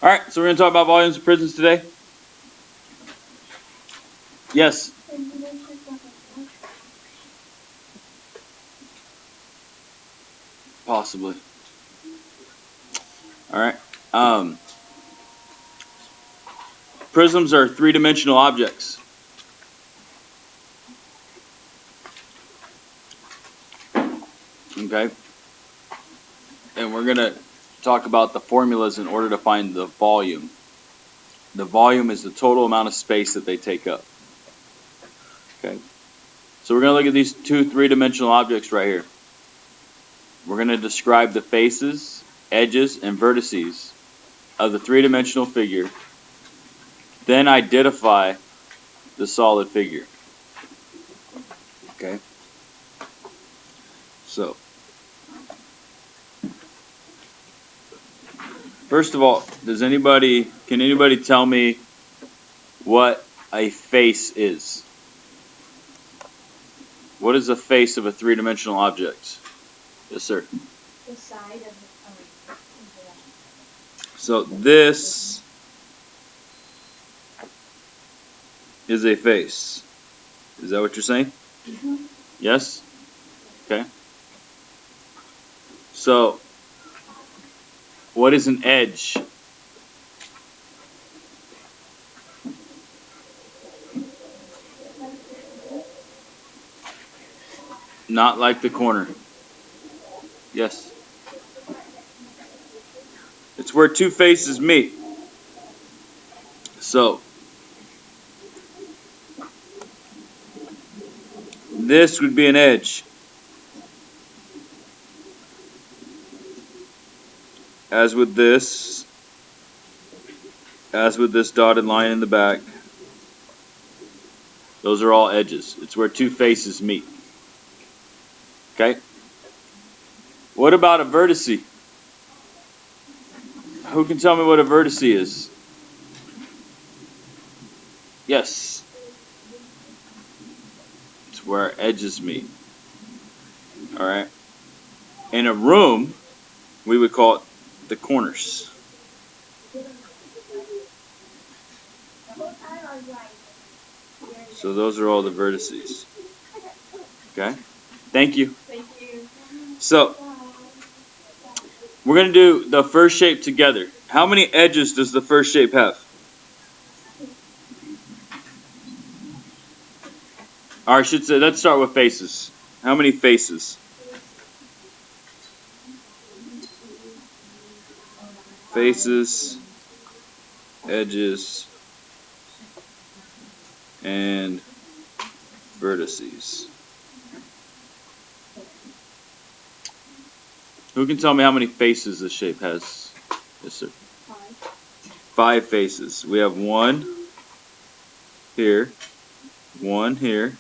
Alright, so we're going to talk about volumes of prisms today. Yes? Possibly. Alright. Prisms are three-dimensional objects. Okay? And we're going to talk about the formulas in order to find the volume. The volume is the total amount of space that they take up. Okay? So we're going to look at these two three-dimensional objects right here. We're going to describe the faces, edges, and vertices of the three-dimensional figure, then identify the solid figure. Okay? So, first of all, can anybody tell me what a face is? What is the face of a three-dimensional object? Yes, sir. The side of the So this is a face. Is that what you're saying? Mm-hmm. Yes? Okay. So, what is an edge? Not like the corner. Yes. It's where two faces meet. So, this would be an edge. As with this dotted line in the back, those are all edges. It's where two faces meet. Okay? What about a vertice? Who can tell me what a vertice is? Yes. It's where edges meet. Alright? In a room, we would call it the corners. So those are all the vertices. Okay? Thank you. Thank you. So, we're going to do the first shape together. How many edges does the first shape have? Or I should say, let's start with faces. How many faces? Faces, edges, and vertices. Who can tell me how many faces this shape has? Yes, sir. 5 faces. We have one here, one here.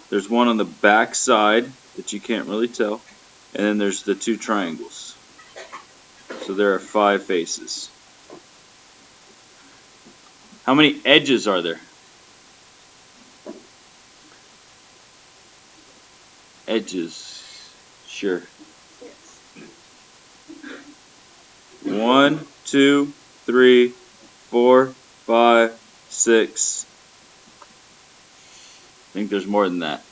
There's one on the back side that you can't really tell. And then there's the 2 triangles. So there are 5 faces. How many edges are there? Edges. Sure. 1, 2, 3, 4, 5, 6. I think there's more than that.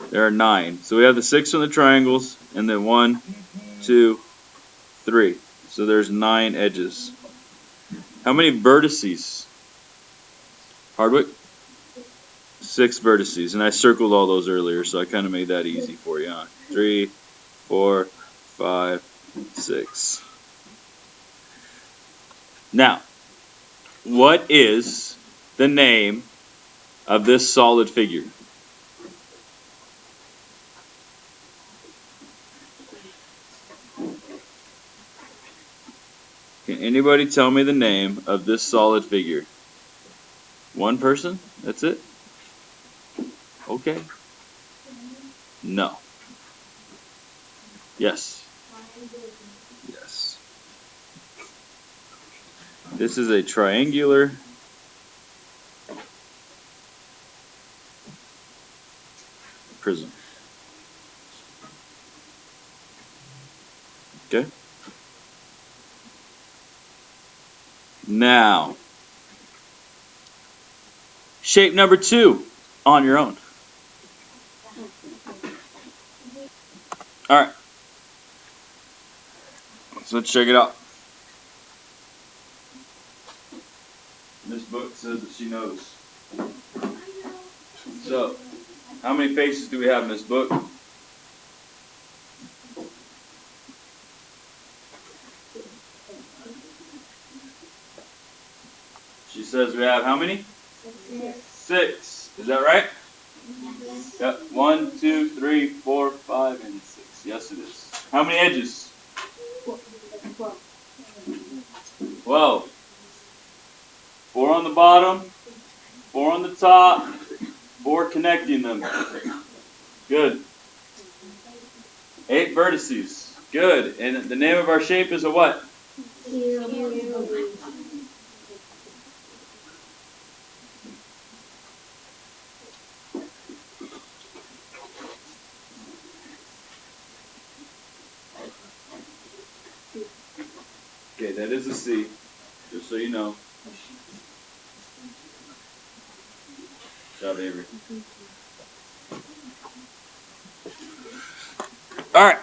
There are 9. So we have the 6 on the triangles, and then 1, 2, 3. So there's 9 edges. How many vertices? Hardwick? 6 vertices, and I circled all those earlier, so I kind of made that easy for you, huh? 3, 4, 5, 6. Now, what is the name of this solid figure? Can anybody tell me the name of this solid figure? One person? That's it? Okay. No. Yes. Yes. This is a triangular prism. Okay? Now, shape number 2 on your own. All right. So let's check it out. This book says that she knows. So, how many faces do we have in this book? She says we have how many? 6. Is that right? Yep. 1, 2, 3, 4, 5, and 6. Yes, it is. How many edges? 12. 4 on the bottom, 4 on the top, 4 connecting them. Good. 8 vertices. Good. And the name of our shape is a what? Okay, that is a C, just so you know. Good job, Avery. All right.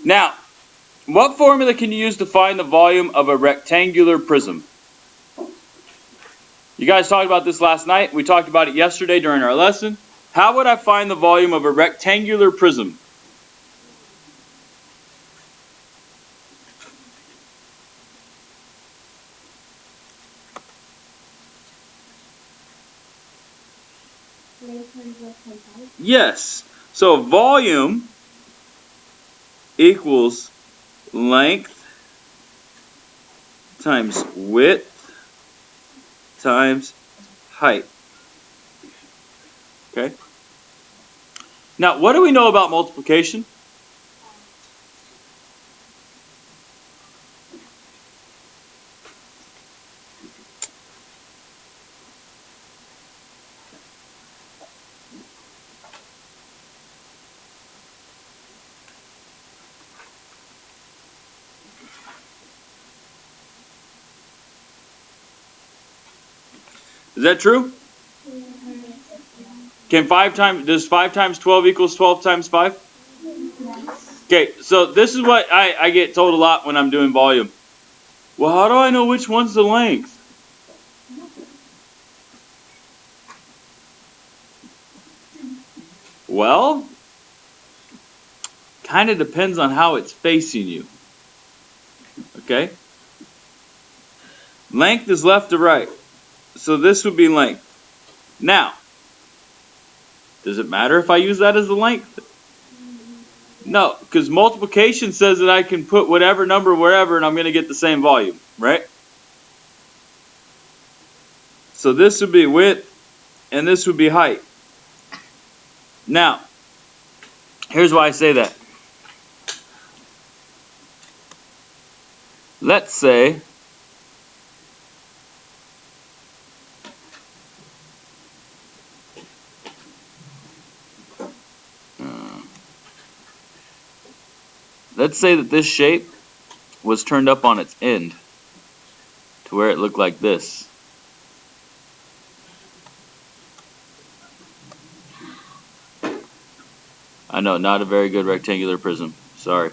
Now, what formula can you use to find the volume of a rectangular prism? You guys talked about this last night. We talked about it yesterday during our lesson. How would I find the volume of a rectangular prism? Yes. So volume equals length times width times height. Okay? Now, what do we know about multiplication? Is that true? Does 5 times 12 equals 12 times 5? Okay, so this is what I get told a lot when I'm doing volume. Well, how do I know which one's the length? Well, kind of depends on how it's facing you. Okay? Length is left to right. So this would be length. Now, does it matter if I use that as the length? No, because multiplication says that I can put whatever number wherever and I'm going to get the same volume, right? So this would be width and this would be height. Now, here's why I say that. Let's say that this shape was turned up on its end to where it looked like this. I know, not a very good rectangular prism. Sorry.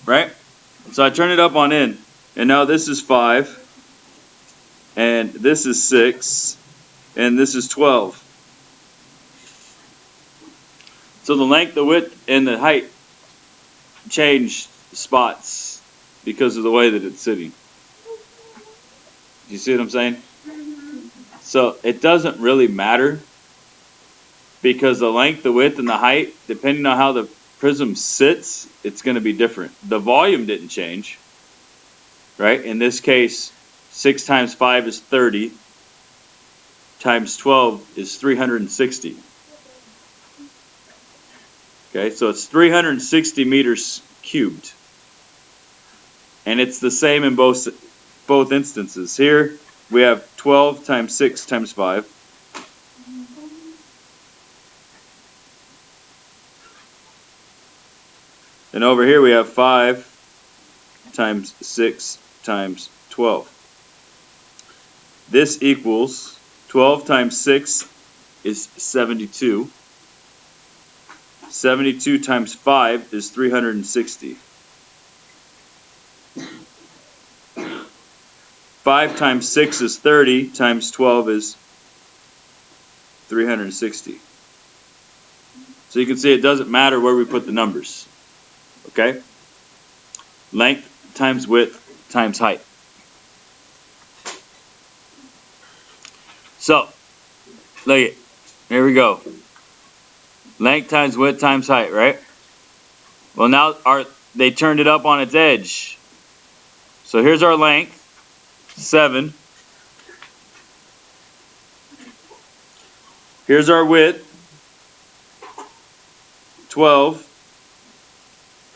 Right? So I turn it up on end. And now this is 5. And this is 6. And this is 12. So the length, the width, and the height change spots because of the way that it's sitting. You see what I'm saying? So it doesn't really matter because the length, the width, and the height, depending on how the prism sits, it's going to be different. The volume didn't change, right? In this case, 6 times 5 is 30. Times 12 is 360. Okay, so it's 360 meters cubed. And it's the same in both instances. Here we have 12 times 6 times 5. And over here we have 5 times 6 times 12. This equals 12 times 6 is 72. 72 times 5 is 360. 5 times 6 is 30, times 12 is 360. So you can see it doesn't matter where we put the numbers. Okay? Length times width times height. So, look it. Here we go. Length times width times height, right? Well, now they turned it up on its edge. So here's our length, 7. Here's our width, 12.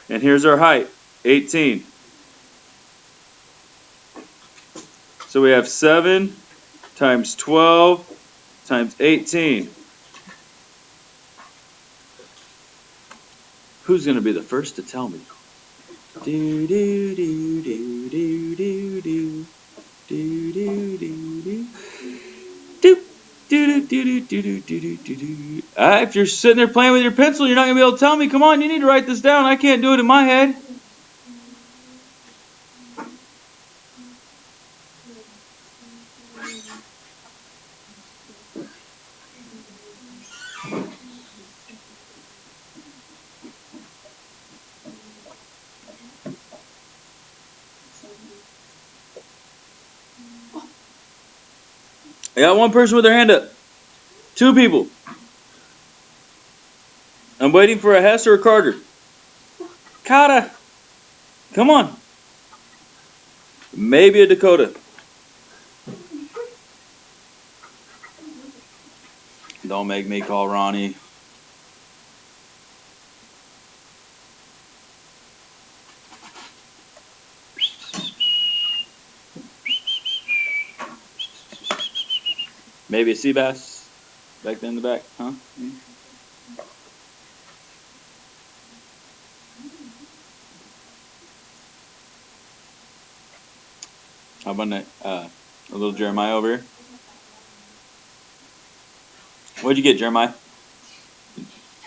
And here's our height, 18. So we have 7 times 12 times 18. Who's going to be the first to tell me? Do do do do do do do do do do do do do do do do. If you're sitting there playing with your pencil, you're not going to be able to tell me. Come on, you need to write this down. I can't do it in my head. I got one person with their hand up. 2 people. I'm waiting for a Hess or a Carter. Carter. Come on. Maybe a Dakota. Don't make me call Ronnie. Maybe a sea bass back there in the back, huh? How about a little Jeremiah over here? What'd you get, Jeremiah?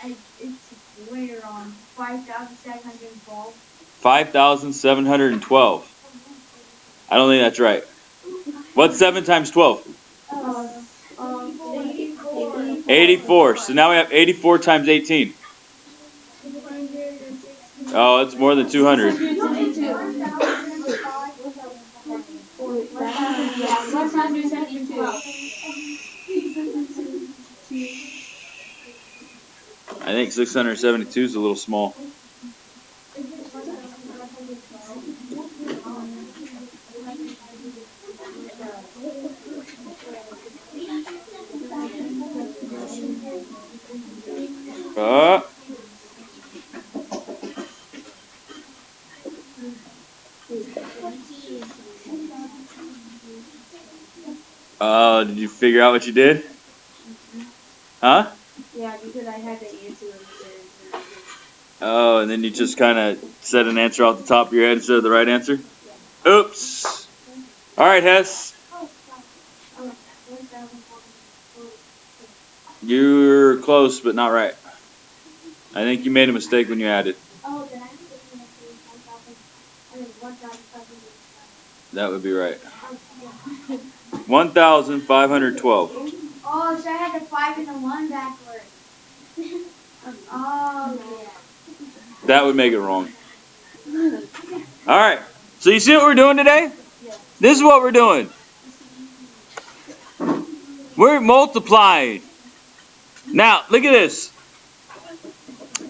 It's later on. 5,712. 5,712. I don't think that's right. What's 7 times 12? 84. 84. So now we have 84 times 18. Oh, it's more than 200. I think 672 is a little small. Did you figure out what you did? Huh? Yeah, because I had to answer them. Oh, and then you just kind of said an answer off the top of your head instead of the right answer? Oops. All right, Hess. You're close, but not right. I think you made a mistake when you added. That would be right. 1,512. Oh, so I had the 5 and the 1 backwards. Oh, yeah. That would make it wrong. All right. So you see what we're doing today? This is what we're doing. We're multiplying. Now, look at this.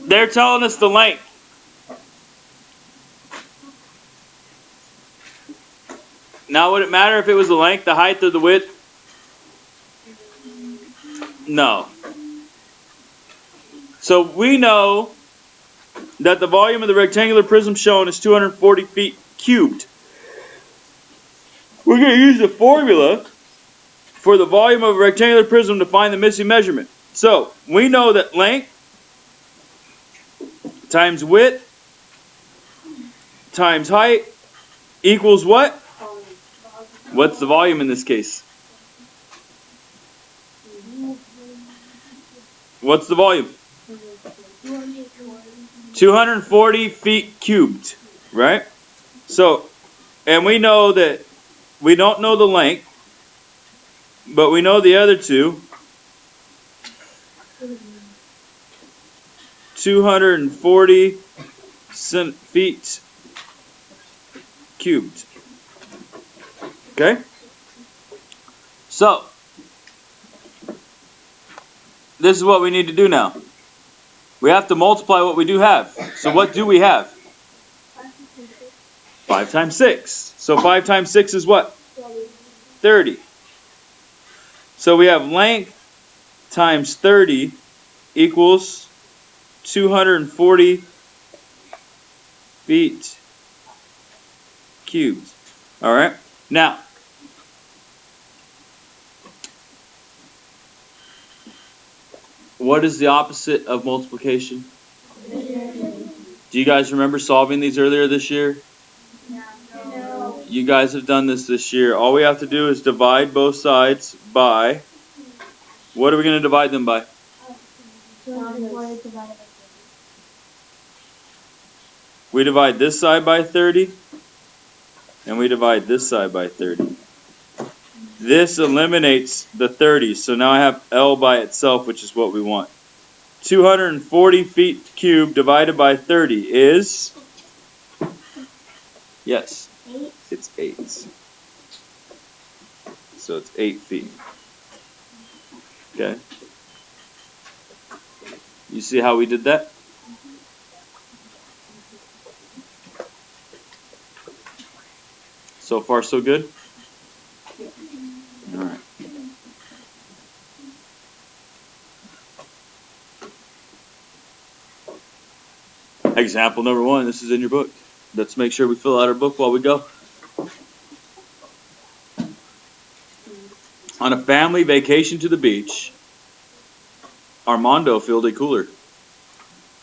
They're telling us the length. Now, would it matter if it was the length, the height, or the width? No. So we know that the volume of the rectangular prism shown is 240 feet cubed. We're going to use the formula for the volume of a rectangular prism to find the missing measurement. So we know that length times width times height equals what? What's the volume in this case? What's the volume? 240 feet cubed, right? So, and we know that we don't know the length, but we know the other two. 240 feet cubed. Okay? So, this is what we need to do now. We have to multiply what we do have. So what do we have? 5 times 6. So 5 times 6 is what? 30. So we have length times 30 equals 240 feet cubed. All right? Now, what is the opposite of multiplication? Do you guys remember solving these earlier this year? No. You guys have done this year. All we have to do is divide both sides by, what are we going to divide them by? We divide this side by 30, and we divide this side by 30. This eliminates the 30, so now I have L by itself, which is what we want. 240 feet cubed divided by 30 is? Yes, 8. it's 8. So it's 8 feet. Okay? You see how we did that? So far, so good? All right. Example number 1. This is in your book. Let's make sure we fill out our book while we go. On a family vacation to the beach, Armando filled a cooler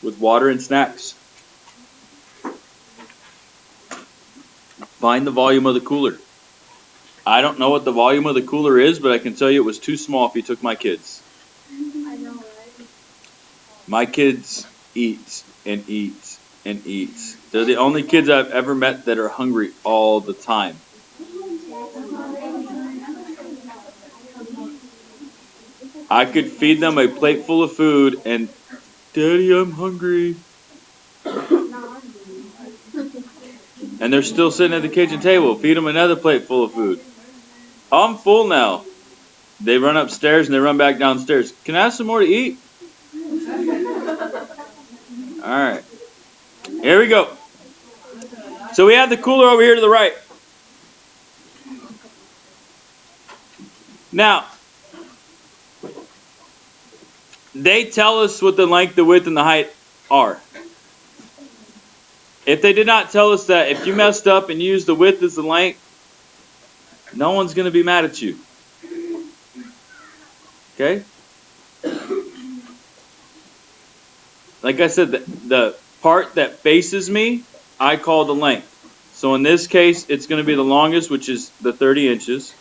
with water and snacks. Find the volume of the cooler. I don't know what the volume of the cooler is, but I can tell you it was too small if you took my kids. I know, right? My kids eat and eat and eat. They're the only kids I've ever met that are hungry all the time. I could feed them a plate full of food and, Daddy, I'm hungry. And they're still sitting at the kitchen table. Feed them another plate full of food. I'm full now. They run upstairs and they run back downstairs. Can I have some more to eat? All right. Here we go. So we have the cooler over here to the right. Now, they tell us what the length, the width, and the height are. If they did not tell us that, if you messed up and used the width as the length, no one's going to be mad at you. Okay? Like I said, the part that faces me, I call the length. So in this case, it's going to be the longest, which is the 30 inches.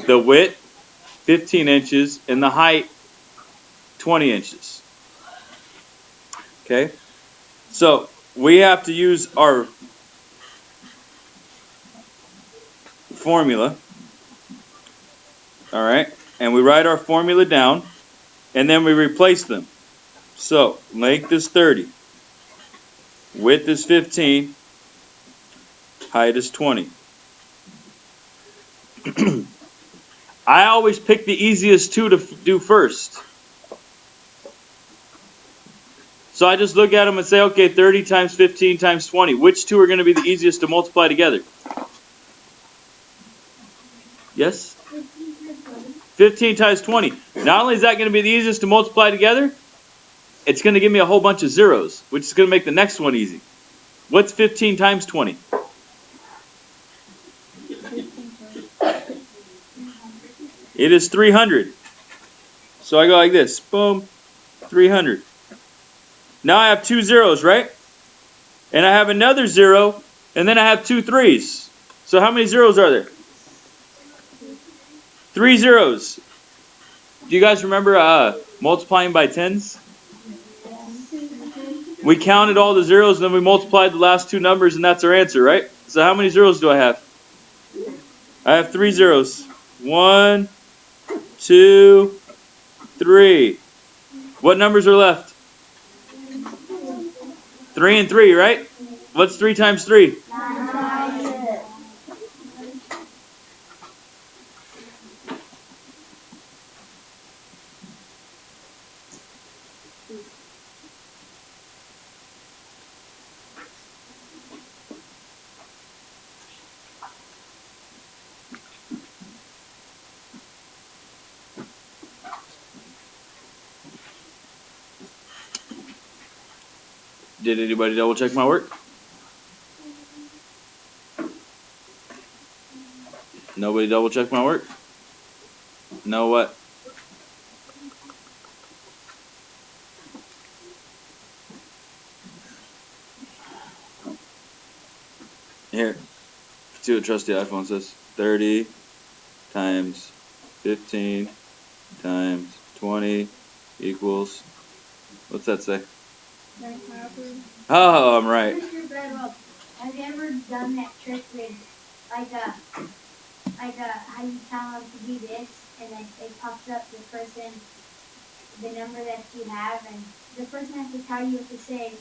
The width, 15 inches. And the height, 20 inches. Okay? So we have to use our formula. All right? And we write our formula down. And then we replace them. So, length is 30. Width is 15. Height is 20. I always pick the easiest two to do first. So I just look at them and say, okay, 30 times 15 times 20. Which two are going to be the easiest to multiply together? Yes? 15 times 20. Not only is that going to be the easiest to multiply together, it's going to give me a whole bunch of zeros, which is going to make the next one easy. What's 15 times 20? It is 300. So I go like this. Boom. 300. Now I have 2 zeros, right? And I have another 0, and then I have 2 3s. So how many zeros are there? 3 zeros. Do you guys remember multiplying by tens? We counted all the zeros, and then we multiplied the last 2 numbers, and that's our answer, right? So how many zeros do I have? I have 3 zeros. 1, 2, 3. What numbers are left? 3 and 3, right? What's 3 times 3? 9. Did anybody double check my work? Nobody double check my work? No what? Here. See what trusty iPhone says. 30 times 15 times 20 equals. What's that say? Oh, I'm right. Have you ever done that trick with, like how you tell them to do this, and then it pops up the number that you have, and the person has to tell you what to say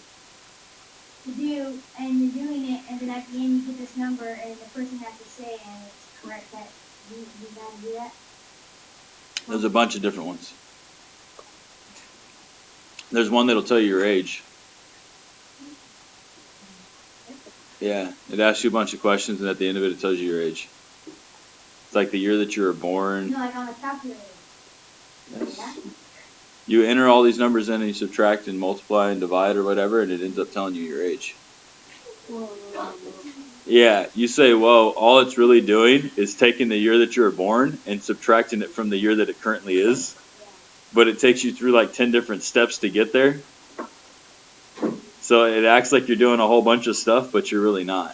to do, and you're doing it, and then at the end you get this number, and the person has to say, and it's correct. That you gotta do that. There's a bunch of different ones. There's one that'll tell you your age. Yeah, it asks you a bunch of questions, and at the end of it, it tells you your age. It's like the year that you were born. No, like on the calculator. Yes. You enter all these numbers in, and you subtract and multiply and divide or whatever, and it ends up telling you your age. Yeah, you say, whoa, all it's really doing is taking the year that you were born and subtracting it from the year that it currently is. But it takes you through like 10 different steps to get there. So it acts like you're doing a whole bunch of stuff, but you're really not.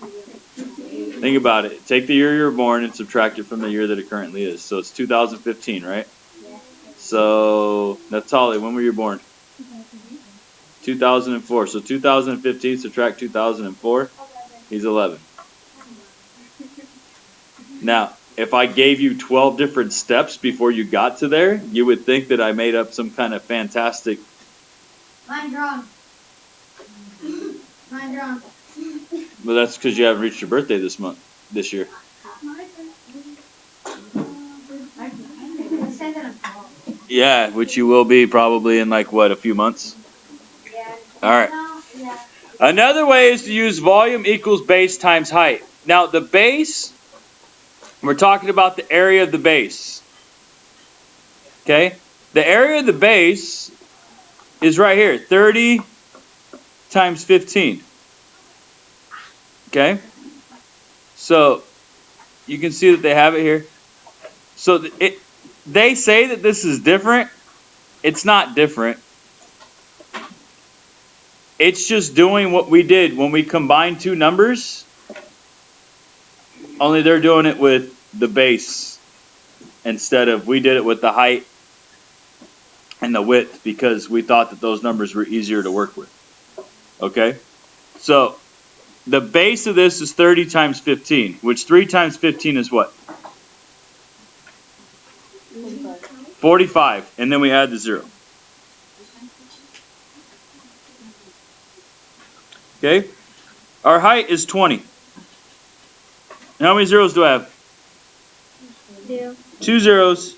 Think about it. Take the year you were born and subtract it from the year that it currently is. So it's 2015, right? So, Natalie, when were you born? 2004. So 2015, subtract 2004. He's 11. Now, if I gave you 12 different steps before you got to there, you would think that I made up some kind of fantastic. Mine's wrong. Mine's wrong. Well, that's because you haven't reached your birthday this year. Yeah, which you will be probably in like what, a few months? Yeah. All right. Yeah. Another way is to use volume equals base times height. Now the base, we're talking about the area of the base. Okay? The area of the base is right here, 30 times 15. Okay? So you can see that they have it here. So they say that this is different. It's not different. It's just doing what we did when we combined two numbers. Only they're doing it with the base instead of we did it with the height and the width because we thought that those numbers were easier to work with. Okay? So the base of this is 30 times 15, which 3 times 15 is what? 45. And then we add the 0. Okay? Our height is 20. How many zeros do I have? 2. 2 zeros.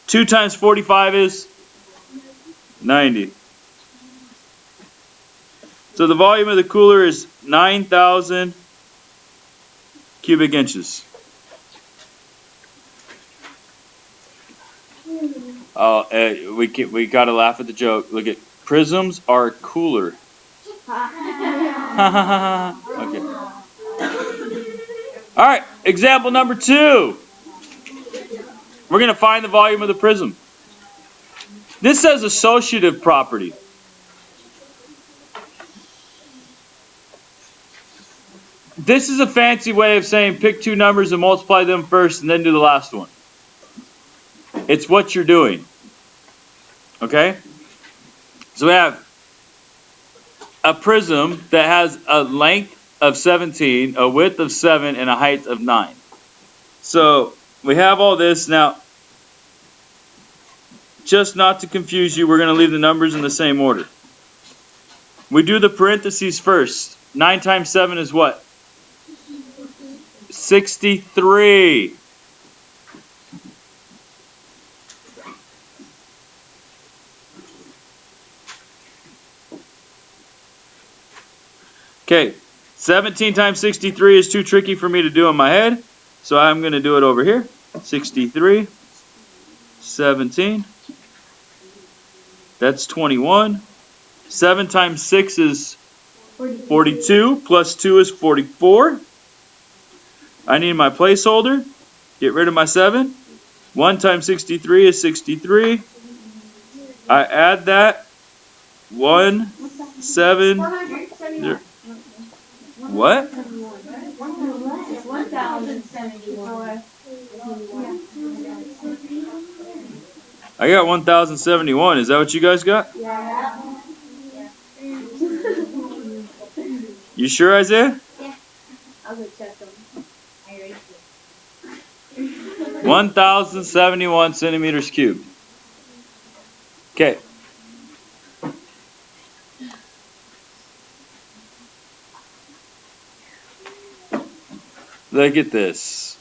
2 times 45 is 90. So the volume of the cooler is 9,000 cubic inches. Oh, we gotta laugh at the joke. Look at prisms are cooler. Okay. All right. Example number 2. We're gonna find the volume of the prism. This says associative property. This is a fancy way of saying pick 2 numbers and multiply them first and then do the last one. It's what you're doing. Okay? So we have a prism that has a length of 17, a width of 7, and a height of 9. So we have all this. Now, just not to confuse you, we're going to leave the numbers in the same order. We do the parentheses first. 9 times 7 is what? 63. Okay, 17 times 63 is too tricky for me to do in my head, so I'm going to do it over here. 63, 17, that's 21. 7 times 6 is 42, plus 2 is 44. I need my placeholder. Get rid of my 7. 1 times 63 is 63. I add that. 1, 7, 0. What? 1,074. I got 1,071. Is that what you guys got? Yeah. You sure, Isaiah? Yeah. I'll go check them. 1,071 centimeters cubed. Okay. Look at this.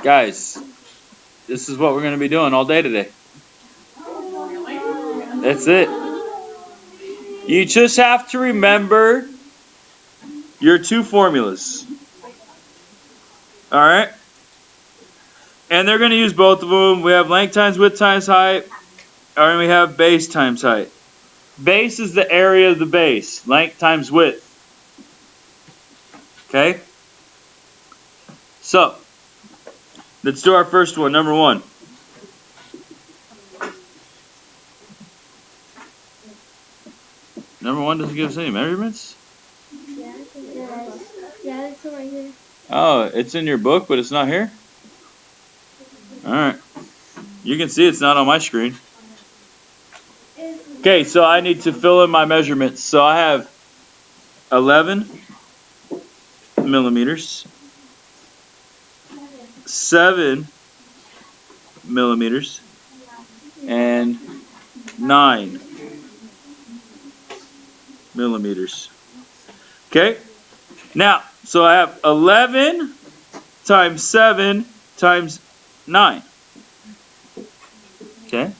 Guys, this is what we're going to be doing all day today. That's it. You just have to remember your 2 formulas. Alright? And they're going to use both of them. We have length times width times height. And we have base times height. Base is the area of the base. Length times width. Okay? So, let's do our first one, number 1. Number 1 doesn't give us any measurements? Yeah, it's right here. Oh, it's in your book, but it's not here? Alright. You can see it's not on my screen. Okay, so I need to fill in my measurements. So I have 11 millimeters, 7 millimeters, and 9 millimeters. Okay? Now, so I have 11 times 7 times 9. Okay?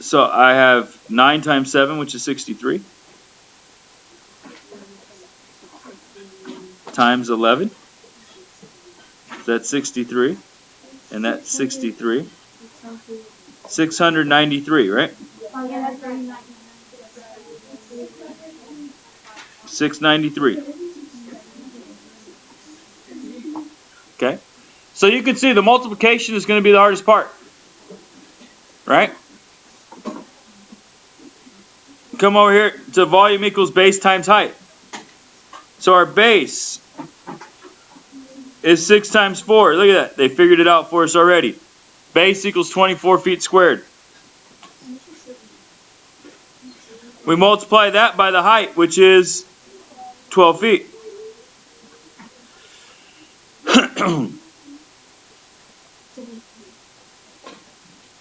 So I have 9 times 7, which is 63, times 11. So that's 63, and that's 63. 693, right? 693. Okay? So you can see the multiplication is going to be the hardest part. Right? Come over here to volume equals base times height. So our base is 6 times 4. Look at that. They figured it out for us already. Base equals 24 feet squared. We multiply that by the height, which is 12 feet.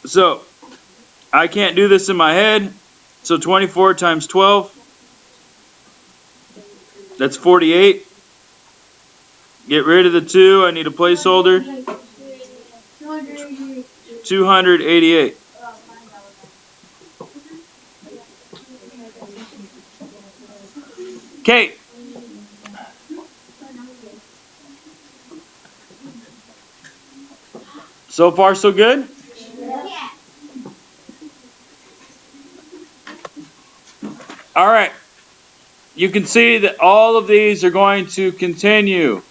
So, I can't do this in my head. So 24 times 12, that's 48. Get rid of the 2. I need a placeholder. 288. Okay. So far, so good? Yeah. All right. You can see that all of these are going to continue.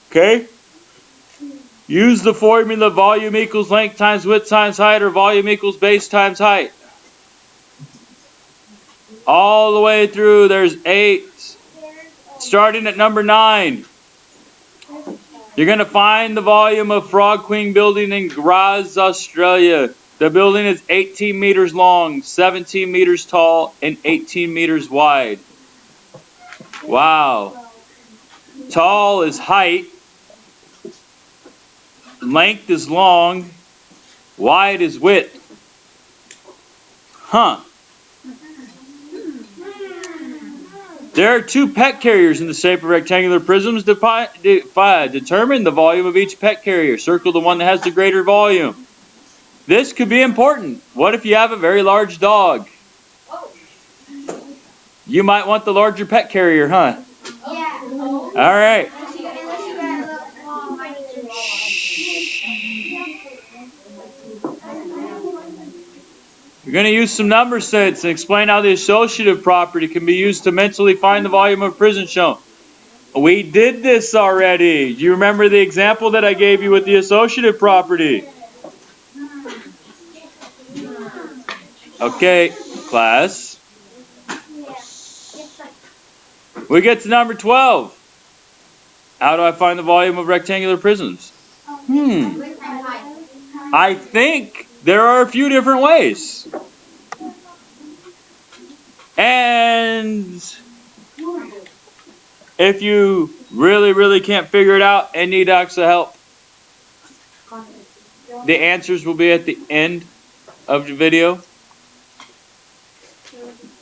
Okay? Use the formula volume equals length times width times height, or volume equals base times height. All the way through, there's 8. Starting at number 9. You're going to find the volume of Frog Queen building in Graz, Australia. The building is 18 meters long, 17 meters tall, and 18 meters wide. Wow. Tall is height. Length is long. Wide is width. Huh. There are 2 pet carriers in the shape of rectangular prisms. Determine the volume of each pet carrier. Circle the one that has the greater volume. This could be important. What if you have a very large dog? You might want the larger pet carrier, huh? Yeah. All right. Unless you got a little small, tiny dog. You're going to use some number sets and explain how the associative property can be used to mentally find the volume of a prism shown. We did this already. Do you remember the example that I gave you with the associative property? Okay, class. We get to number 12. How do I find the volume of rectangular prisms? I think there are a few different ways. And if you really can't figure it out and need extra help, the answers will be at the end of the video.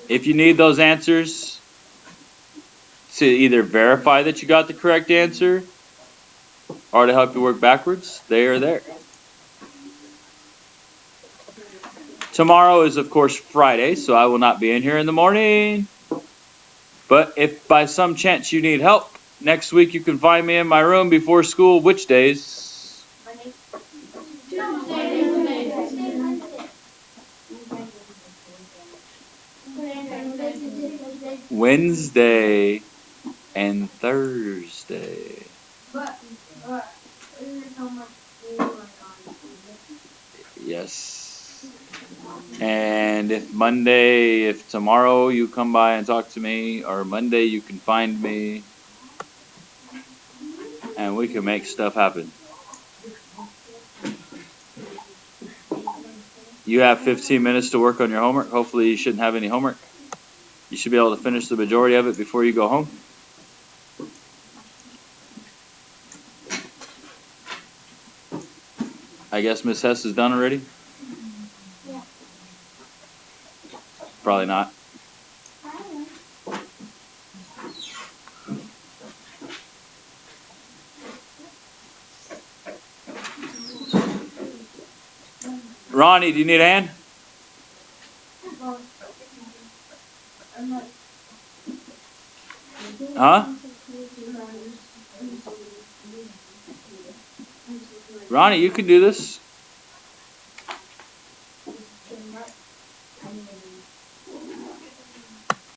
If you need those answers to either verify that you got the correct answer or to help you work backwards, they are there. Tomorrow is, of course, Friday, so I will not be in here in the morning. But if by some chance you need help, next week you can find me in my room before school. Which days? Wednesday and Thursday. Yes. And if tomorrow you come by and talk to me, or Monday you can find me, and we can make stuff happen. You have 15 minutes to work on your homework. Hopefully you shouldn't have any homework. You should be able to finish the majority of it before you go home. I guess Miss Hess is done already? Yeah. Probably not. Ronnie, do you need a hand? Huh? Ronnie, you can do this.